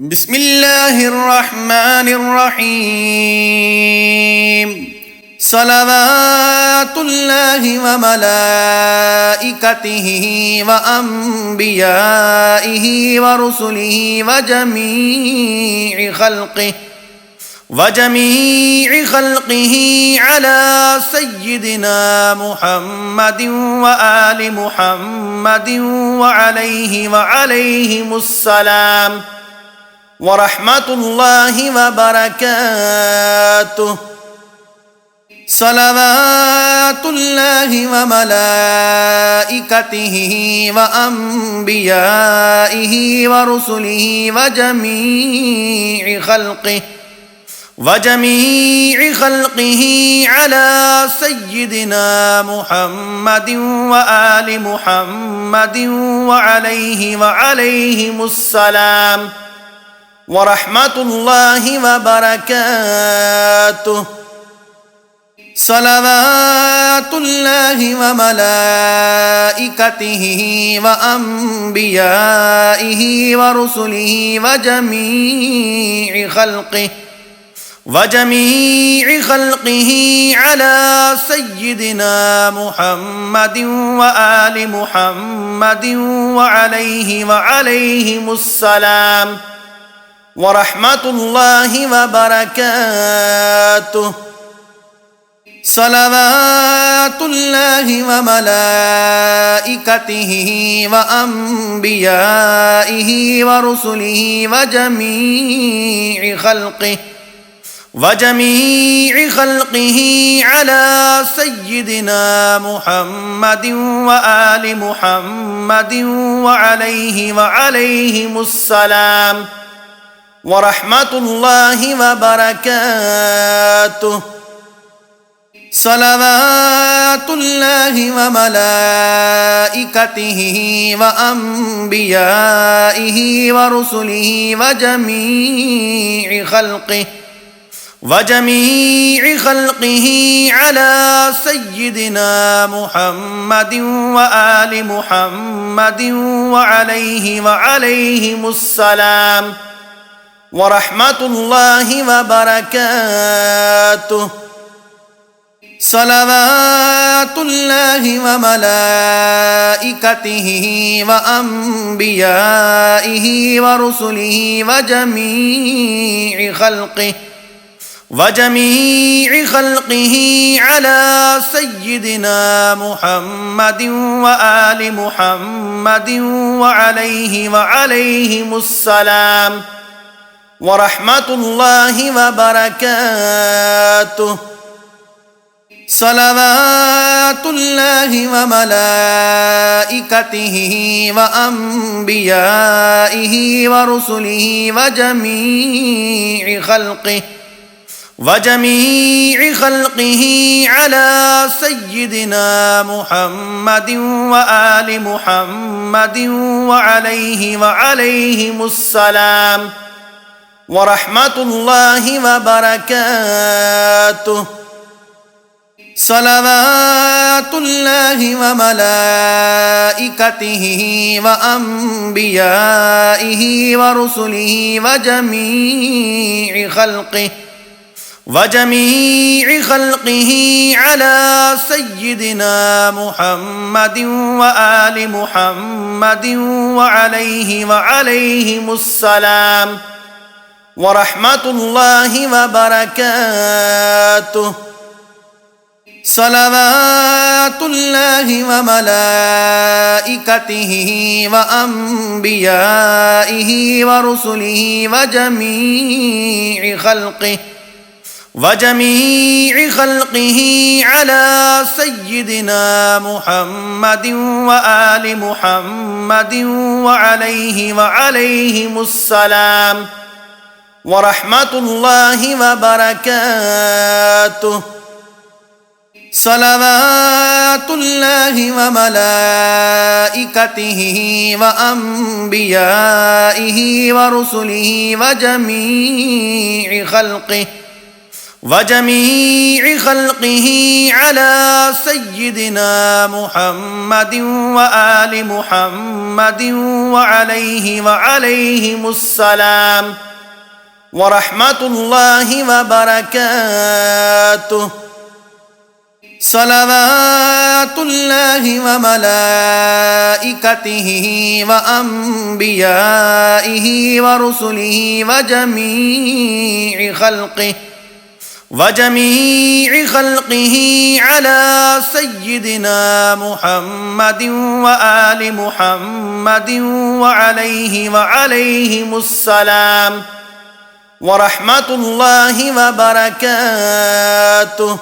بسم الله الرحمن الرحيم. صلوات الله وملائكته وأنبيائه ورسله وجميع خلقه على سيدنا محمد وآل محمد وعليهم السلام ورحمة الله وبركاته. صلوات الله وملائكته وأنبيائه ورسله وجميع خلقه على سيدنا محمد وآل محمد وعليهم السلام ورحمة الله وبركاته. صلوات الله وملائكته وأنبيائه ورسله وجميع خلقه على سيدنا محمد وآل محمد وعليهم السلام ورحمة الله وبركاته. صلوات الله وملائكته وأنبيائه ورسله وجميع خلقه على سيدنا محمد وآل محمد وعليهم السلام ورحمة الله وبركاته. صلوات الله وملائكته وأنبيائه ورسله وجميع خلقه على سيدنا محمد وآل محمد وعليهم السلام ورحمة الله وبركاته. صلوات الله وملائكته وأنبيائه ورسله وجميع خلقه على سيدنا محمد وآل محمد وعليهم السلام ورحمة الله وبركاته. صلوات الله وملائكته وأنبيائه ورسله وجميع خلقه على سيدنا محمد وآل محمد وعليهم السلام ورحمة الله وبركاته. صلوات الله وملائكته وأنبيائه ورسله وجميع خلقه على سيدنا محمد وآل محمد وعليهم السلام ورحمة الله وبركاته. صلوات الله وملائكته وأنبيائه ورسله وجميع خلقه على سيدنا محمد وآل محمد وعليهم السلام ورحمة الله وبركاته. صلوات الله وملائكته وأنبيائه ورسله وجميع خلقه على سيدنا محمد وآل محمد وعليهم السلام ورحمة الله وبركاته. صلوات الله وملائكته وأنبيائه ورسله وجميع خلقه على سيدنا محمد وآل محمد وعليهم السلام ورحمة الله وبركاته.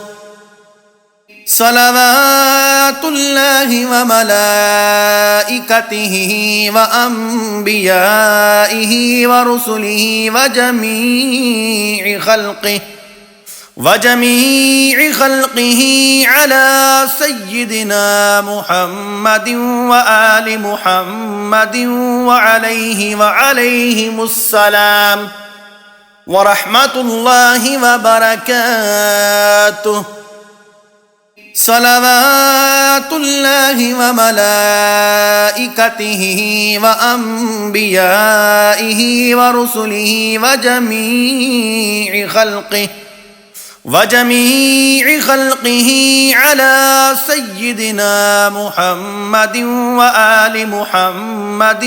صلوات الله وملائكته وأنبيائه ورسله وجميع خلقه على سيدنا محمد وآل محمد وعليهم السلام ورحمة الله وبركاته. صلوات الله وملائكته وأنبيائه ورسله وجميع خلقه على سيدنا محمد وآل محمد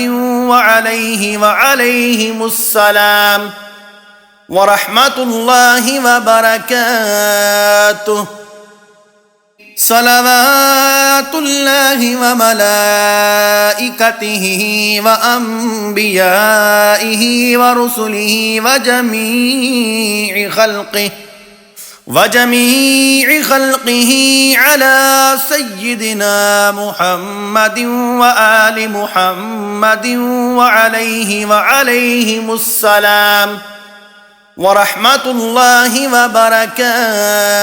وعليهم السلام ورحمة الله وبركاته. صلوات الله وملائكته وأنبيائه ورسله وجميع خلقه على سيدنا محمد وآل محمد وعليهم السلام ورحمة الله وبركاته.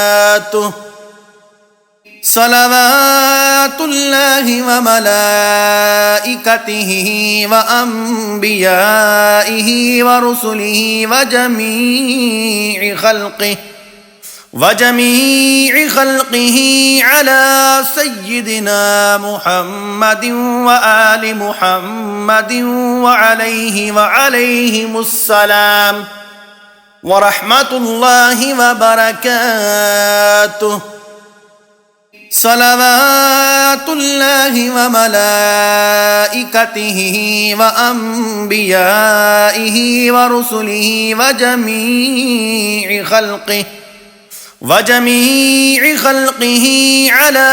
صلوات الله وملائكته وأنبيائه ورسله وجميع خلقه على سيدنا محمد وآل محمد وعليهم السلام ورحمة الله وبركاته. صلوات الله وملائكته وأنبيائه ورسله وجميع خلقه على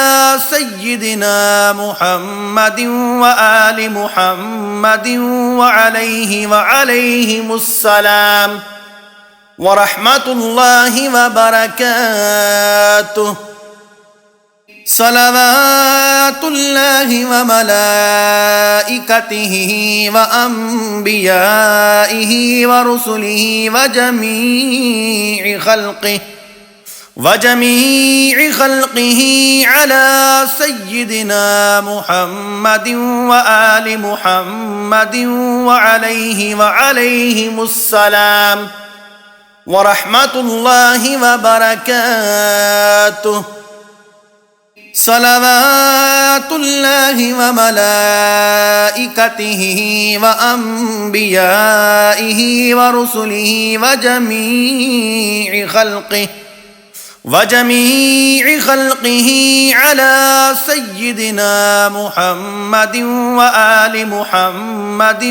سيدنا محمد وآل محمد وعليهم السلام ورحمة الله وبركاته. صلوات الله وملائكته وأنبيائه ورسله وجميع خلقه على سيدنا محمد وآل محمد وعليهم السلام ورحمة الله وبركاته. صلوات الله وملائكته وأنبيائه ورسله وجميع خلقه على سيدنا محمد وآل محمد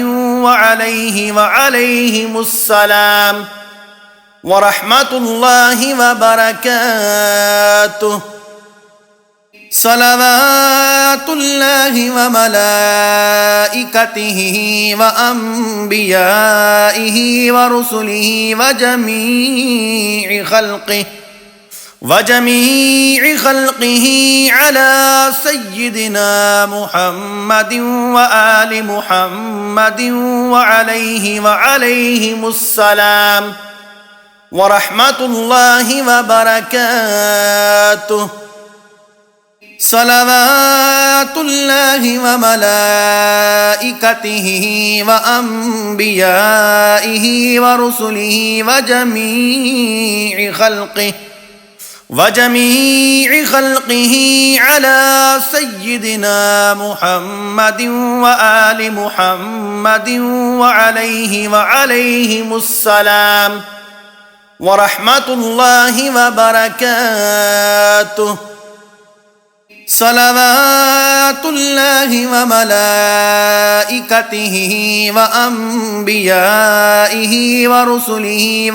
وعليهم السلام ورحمة الله وبركاته. صلوات الله وملائكته وأنبيائه ورسله وجميع خلقه على سيدنا محمد وآل محمد وعليهم السلام ورحمة الله وبركاته. صلوات الله وملائكته وأنبيائه ورسله وجميع خلقه وجميع خلقه على سيدنا محمد وآل محمد وعليهم السلام ورحمة الله وبركاته. صلوات الله وملائكته وأنبيائه ورسله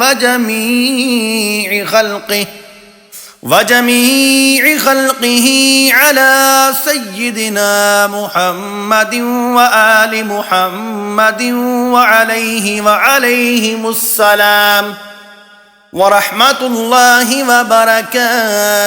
وجميع خلقه على سيدنا محمد وآل محمد وعليهم السلام ورحمة الله وبركاته.